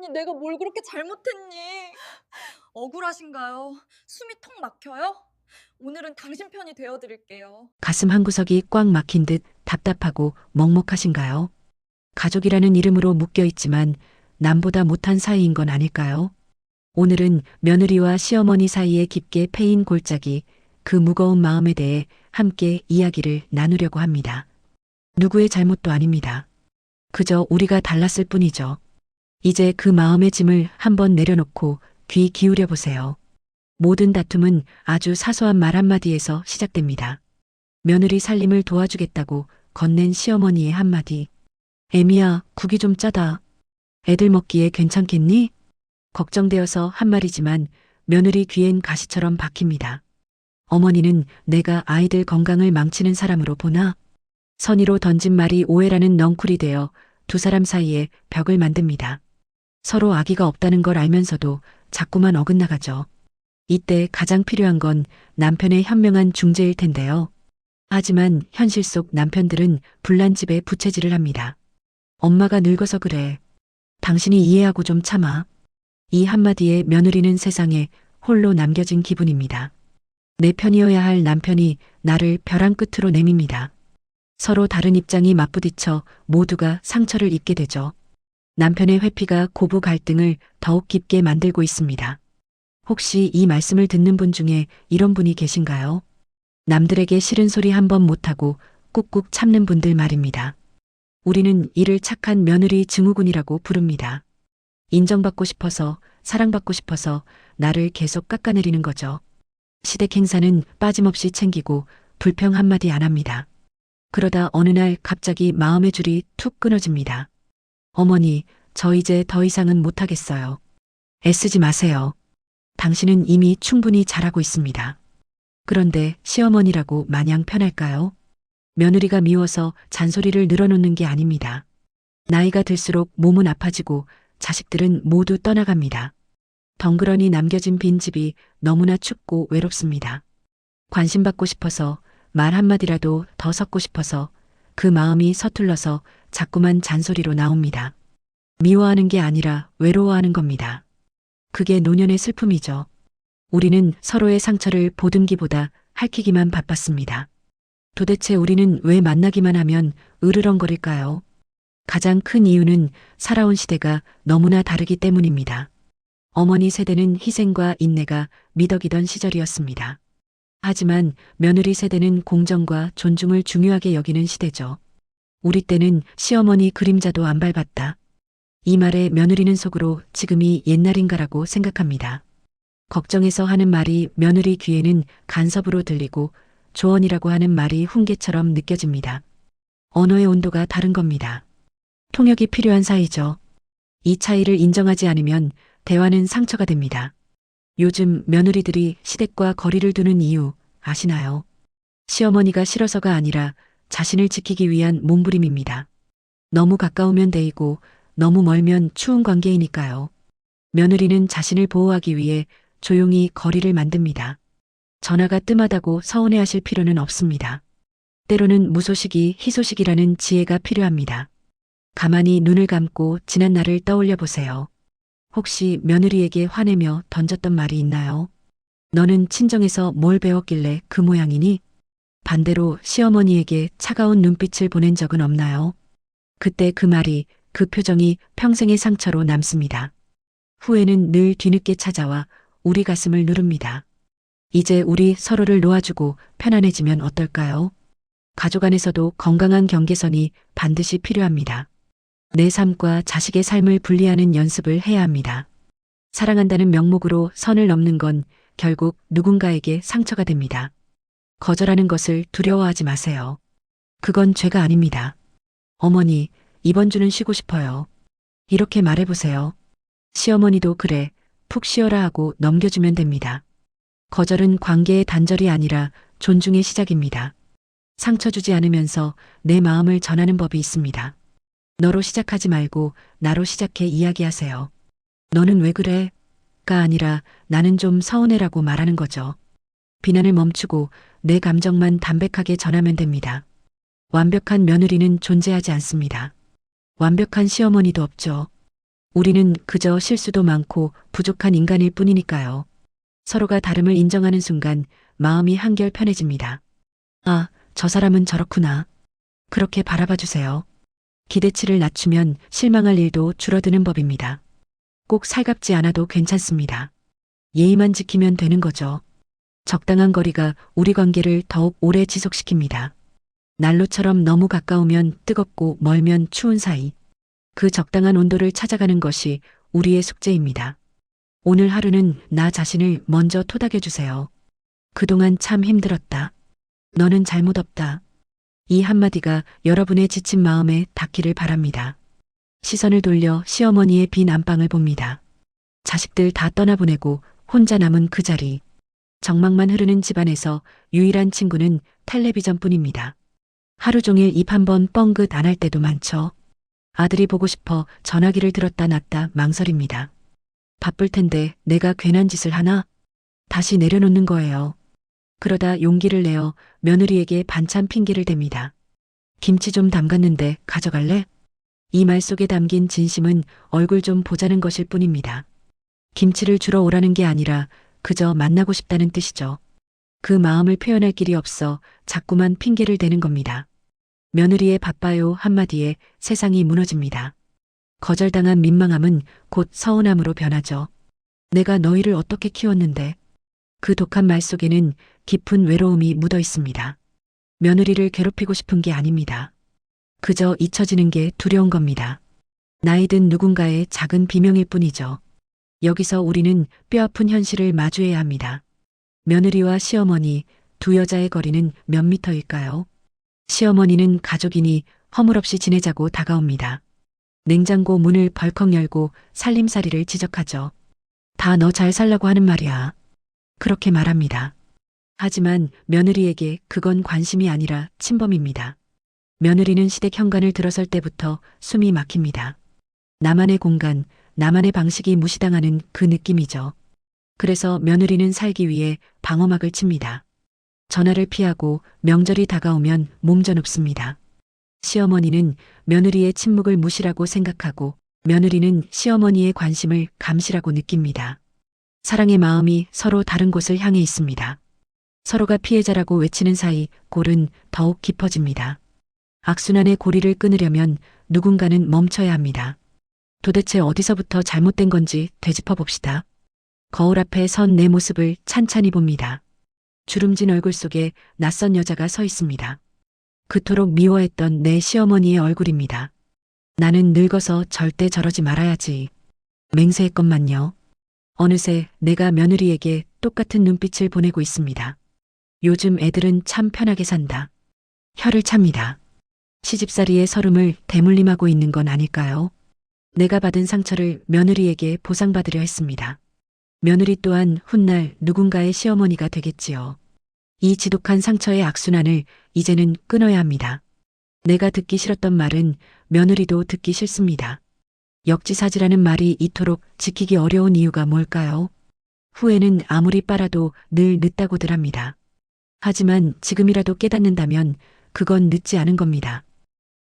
아니, 내가 뭘 그렇게 잘못했니? 억울하신가요? 숨이 턱 막혀요? 오늘은 당신 편이 되어드릴게요. 가슴 한구석이 꽉 막힌 듯 답답하고 먹먹하신가요? 가족이라는 이름으로 묶여 있지만 남보다 못한 사이인 건 아닐까요? 오늘은 며느리와 시어머니 사이에 깊게 패인 골짜기, 그 무거운 마음에 대해 함께 이야기를 나누려고 합니다. 누구의 잘못도 아닙니다. 그저 우리가 달랐을 뿐이죠. 이제 그 마음의 짐을 한번 내려놓고 귀 기울여 보세요. 모든 다툼은 아주 사소한 말 한마디에서 시작됩니다. 며느리 살림을 도와주겠다고 건넨 시어머니의 한마디. 애미야, 국이 좀 짜다. 애들 먹기에 괜찮겠니? 걱정되어서 한 말이지만 며느리 귀엔 가시처럼 박힙니다. 어머니는 내가 아이들 건강을 망치는 사람으로 보나? 선의로 던진 말이 오해라는 넝쿨이 되어 두 사람 사이에 벽을 만듭니다. 서로 아기가 없다는 걸 알면서도 자꾸만 어긋나가죠. 이때 가장 필요한 건 남편의 현명한 중재일 텐데요. 하지만 현실 속 남편들은 불난집에 부채질을 합니다. 엄마가 늙어서 그래. 당신이 이해하고 좀 참아. 이 한마디에 며느리는 세상에 홀로 남겨진 기분입니다. 내 편이어야 할 남편이 나를 벼랑 끝으로 내밉니다. 서로 다른 입장이 맞부딪혀 모두가 상처를 입게 되죠. 남편의 회피가 고부 갈등을 더욱 깊게 만들고 있습니다. 혹시 이 말씀을 듣는 분 중에 이런 분이 계신가요? 남들에게 싫은 소리 한 번 못하고 꾹꾹 참는 분들 말입니다. 우리는 이를 착한 며느리 증후군이라고 부릅니다. 인정받고 싶어서, 사랑받고 싶어서 나를 계속 깎아내리는 거죠. 시댁 행사는 빠짐없이 챙기고 불평 한마디 안 합니다. 그러다 어느 날 갑자기 마음의 줄이 툭 끊어집니다. 어머니, 저 이제 더 이상은 못하겠어요. 애쓰지 마세요. 당신은 이미 충분히 잘하고 있습니다. 그런데 시어머니라고 마냥 편할까요? 며느리가 미워서 잔소리를 늘어놓는 게 아닙니다. 나이가 들수록 몸은 아파지고 자식들은 모두 떠나갑니다. 덩그러니 남겨진 빈집이 너무나 춥고 외롭습니다. 관심받고 싶어서 말 한마디라도 더 섞고 싶어서 그 마음이 서툴러서 자꾸만 잔소리로 나옵니다. 미워하는 게 아니라 외로워하는 겁니다. 그게 노년의 슬픔이죠. 우리는 서로의 상처를 보듬기보다 핥히기만 바빴습니다. 도대체 우리는 왜 만나기만 하면 으르렁거릴까요? 가장 큰 이유는 살아온 시대가 너무나 다르기 때문입니다. 어머니 세대는 희생과 인내가 미덕이던 시절이었습니다. 하지만 며느리 세대는 공정과 존중을 중요하게 여기는 시대죠. 우리 때는 시어머니 그림자도 안 밟았다. 이 말에 며느리는 속으로 지금이 옛날인가라고 생각합니다. 걱정해서 하는 말이 며느리 귀에는 간섭으로 들리고 조언이라고 하는 말이 훈계처럼 느껴집니다. 언어의 온도가 다른 겁니다. 통역이 필요한 사이죠. 이 차이를 인정하지 않으면 대화는 상처가 됩니다. 요즘 며느리들이 시댁과 거리를 두는 이유 아시나요? 시어머니가 싫어서가 아니라 자신을 지키기 위한 몸부림입니다. 너무 가까우면 데이고 너무 멀면 추운 관계이니까요. 며느리는 자신을 보호하기 위해 조용히 거리를 만듭니다. 전화가 뜸하다고 서운해하실 필요는 없습니다. 때로는 무소식이 희소식이라는 지혜가 필요합니다. 가만히 눈을 감고 지난 날을 떠올려 보세요. 혹시 며느리에게 화내며 던졌던 말이 있나요? 너는 친정에서 뭘 배웠길래 그 모양이니? 반대로 시어머니에게 차가운 눈빛을 보낸 적은 없나요? 그때 그 말이, 그 표정이 평생의 상처로 남습니다. 후회는 늘 뒤늦게 찾아와 우리 가슴을 누릅니다. 이제 우리 서로를 놓아주고 편안해지면 어떨까요? 가족 안에서도 건강한 경계선이 반드시 필요합니다. 내 삶과 자식의 삶을 분리하는 연습을 해야 합니다. 사랑한다는 명목으로 선을 넘는 건 결국 누군가에게 상처가 됩니다. 거절하는 것을 두려워하지 마세요. 그건 죄가 아닙니다. 어머니, 이번 주는 쉬고 싶어요. 이렇게 말해보세요. 시어머니도 그래, 푹 쉬어라 하고 넘겨주면 됩니다. 거절은 관계의 단절이 아니라 존중의 시작입니다. 상처 주지 않으면서 내 마음을 전하는 법이 있습니다. 너로 시작하지 말고 나로 시작해 이야기하세요. 너는 왜 그래? 가 아니라 나는 좀 서운해라고 말하는 거죠. 비난을 멈추고 내 감정만 담백하게 전하면 됩니다. 완벽한 며느리는 존재하지 않습니다. 완벽한 시어머니도 없죠. 우리는 그저 실수도 많고 부족한 인간일 뿐이니까요. 서로가 다름을 인정하는 순간 마음이 한결 편해집니다. 아, 저 사람은 저렇구나. 그렇게 바라봐 주세요. 기대치를 낮추면 실망할 일도 줄어드는 법입니다. 꼭 살갑지 않아도 괜찮습니다. 예의만 지키면 되는 거죠. 적당한 거리가 우리 관계를 더욱 오래 지속시킵니다. 난로처럼 너무 가까우면 뜨겁고 멀면 추운 사이. 그 적당한 온도를 찾아가는 것이 우리의 숙제입니다. 오늘 하루는 나 자신을 먼저 토닥여 주세요. 그동안 참 힘들었다. 너는 잘못 없다. 이 한마디가 여러분의 지친 마음에 닿기를 바랍니다. 시선을 돌려 시어머니의 빈 안방을 봅니다. 자식들 다 떠나보내고 혼자 남은 그 자리. 정막만 흐르는 집안에서 유일한 친구는 텔레비전뿐입니다. 하루 종일 입 한 번 뻥긋 안 할 때도 많죠. 아들이 보고 싶어 전화기를 들었다 놨다 망설입니다. 바쁠 텐데 내가 괜한 짓을 하나? 다시 내려놓는 거예요. 그러다 용기를 내어 며느리에게 반찬 핑계를 댑니다. 김치 좀 담갔는데 가져갈래? 이 말 속에 담긴 진심은 얼굴 좀 보자는 것일 뿐입니다. 김치를 주러 오라는 게 아니라 그저 만나고 싶다는 뜻이죠. 그 마음을 표현할 길이 없어 자꾸만 핑계를 대는 겁니다. 며느리의 바빠요 한마디에 세상이 무너집니다. 거절당한 민망함은 곧 서운함으로 변하죠. 내가 너희를 어떻게 키웠는데. 그 독한 말 속에는 깊은 외로움이 묻어 있습니다. 며느리를 괴롭히고 싶은 게 아닙니다. 그저 잊혀지는 게 두려운 겁니다. 나이 든 누군가의 작은 비명일 뿐이죠. 여기서 우리는 뼈아픈 현실을 마주해야 합니다. 며느리와 시어머니 두 여자의 거리는 몇 미터일까요? 시어머니는 가족이니 허물없이 지내자고 다가옵니다. 냉장고 문을 벌컥 열고 살림살이를 지적하죠. 다 너 잘 살라고 하는 말이야. 그렇게 말합니다. 하지만 며느리에게 그건 관심이 아니라 침범입니다. 며느리는 시댁 현관을 들어설 때부터 숨이 막힙니다. 나만의 공간, 나만의 방식이 무시당하는 그 느낌이죠. 그래서 며느리는 살기 위해 방어막을 칩니다. 전화를 피하고 명절이 다가오면 몸져눕습니다. 시어머니는 며느리의 침묵을 무시라고 생각하고 며느리는 시어머니의 관심을 감시라고 느낍니다. 사랑의 마음이 서로 다른 곳을 향해 있습니다. 서로가 피해자라고 외치는 사이 골은 더욱 깊어집니다. 악순환의 고리를 끊으려면 누군가는 멈춰야 합니다. 도대체 어디서부터 잘못된 건지 되짚어 봅시다. 거울 앞에 선 내 모습을 찬찬히 봅니다. 주름진 얼굴 속에 낯선 여자가 서 있습니다. 그토록 미워했던 내 시어머니의 얼굴입니다. 나는 늙어서 절대 저러지 말아야지. 맹세했건만요. 어느새 내가 며느리에게 똑같은 눈빛을 보내고 있습니다. 요즘 애들은 참 편하게 산다. 혀를 찹니다. 시집살이의 서름을 대물림하고 있는 건 아닐까요? 내가 받은 상처를 며느리에게 보상받으려 했습니다. 며느리 또한 훗날 누군가의 시어머니가 되겠지요. 이 지독한 상처의 악순환을 이제는 끊어야 합니다. 내가 듣기 싫었던 말은 며느리도 듣기 싫습니다. 역지사지라는 말이 이토록 지키기 어려운 이유가 뭘까요? 후회는 아무리 빨아도 늘 늦다고들 합니다. 하지만 지금이라도 깨닫는다면 그건 늦지 않은 겁니다.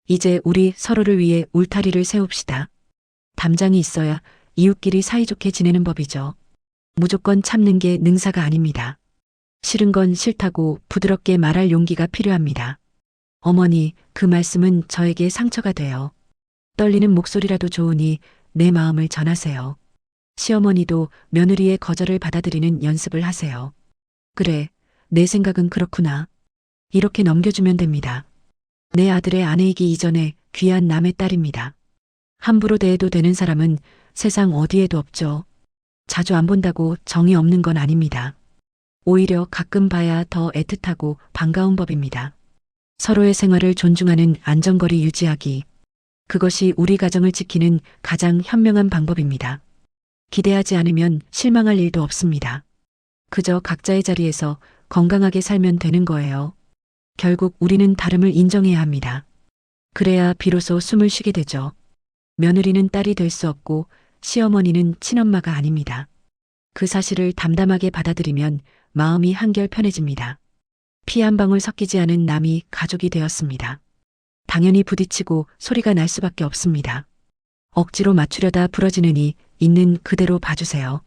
이제 우리 서로를 위해 울타리를 세웁시다. 담장이 있어야 이웃끼리 사이좋게 지내는 법이죠. 무조건 참는 게 능사가 아닙니다. 싫은 건 싫다고 부드럽게 말할 용기가 필요합니다. 어머니, 그 말씀은 저에게 상처가 돼요. 떨리는 목소리라도 좋으니 내 마음을 전하세요. 시어머니도 며느리의 거절을 받아들이는 연습을 하세요. 그래, 내 생각은 그렇구나. 이렇게 넘겨주면 됩니다. 내 아들의 아내이기 이전에 귀한 남의 딸입니다. 함부로 대해도 되는 사람은 세상 어디에도 없죠. 자주 안 본다고 정이 없는 건 아닙니다. 오히려 가끔 봐야 더 애틋하고 반가운 법입니다. 서로의 생활을 존중하는 안전거리 유지하기. 그것이 우리 가정을 지키는 가장 현명한 방법입니다. 기대하지 않으면 실망할 일도 없습니다. 그저 각자의 자리에서 건강하게 살면 되는 거예요. 결국 우리는 다름을 인정해야 합니다. 그래야 비로소 숨을 쉬게 되죠. 며느리는 딸이 될 수 없고 시어머니는 친엄마가 아닙니다. 그 사실을 담담하게 받아들이면 마음이 한결 편해집니다. 피 한 방울 섞이지 않은 남이 가족이 되었습니다. 당연히 부딪히고 소리가 날 수밖에 없습니다. 억지로 맞추려다 부러지느니 있는 그대로 봐주세요.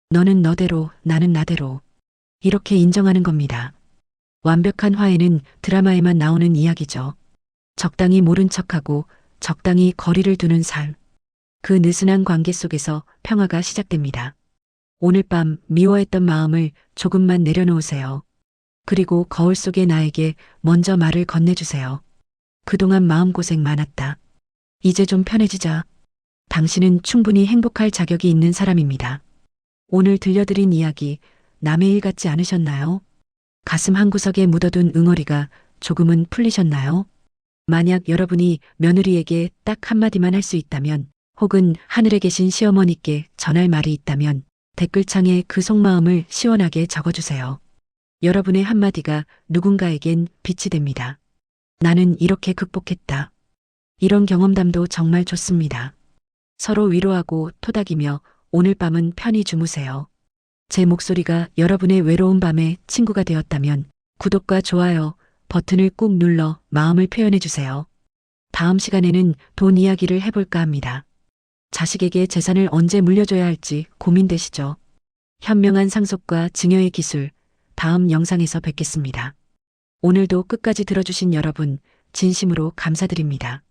너는 너대로, 나는 나대로. 이렇게 인정하는 겁니다. 완벽한 화해는 드라마에만 나오는 이야기죠. 적당히 모른 척하고 적당히 거리를 두는 삶. 그 느슨한 관계 속에서 평화가 시작됩니다. 오늘 밤 미워했던 마음을 조금만 내려놓으세요. 그리고 거울 속의 나에게 먼저 말을 건네주세요. 그동안 마음고생 많았다. 이제 좀 편해지자. 당신은 충분히 행복할 자격이 있는 사람입니다. 오늘 들려드린 이야기 남의 일 같지 않으셨나요? 가슴 한구석에 묻어둔 응어리가 조금은 풀리셨나요? 만약 여러분이 며느리에게 딱 한마디만 할 수 있다면, 혹은 하늘에 계신 시어머니께 전할 말이 있다면 댓글창에 그 속마음을 시원하게 적어주세요. 여러분의 한마디가 누군가에겐 빛이 됩니다. 나는 이렇게 극복했다. 이런 경험담도 정말 좋습니다. 서로 위로하고 토닥이며 오늘 밤은 편히 주무세요. 제 목소리가 여러분의 외로운 밤에 친구가 되었다면 구독과 좋아요 버튼을 꾹 눌러 마음을 표현해 주세요. 다음 시간에는 돈 이야기를 해볼까 합니다. 자식에게 재산을 언제 물려줘야 할지 고민되시죠? 현명한 상속과 증여의 기술, 다음 영상에서 뵙겠습니다. 오늘도 끝까지 들어주신 여러분, 진심으로 감사드립니다.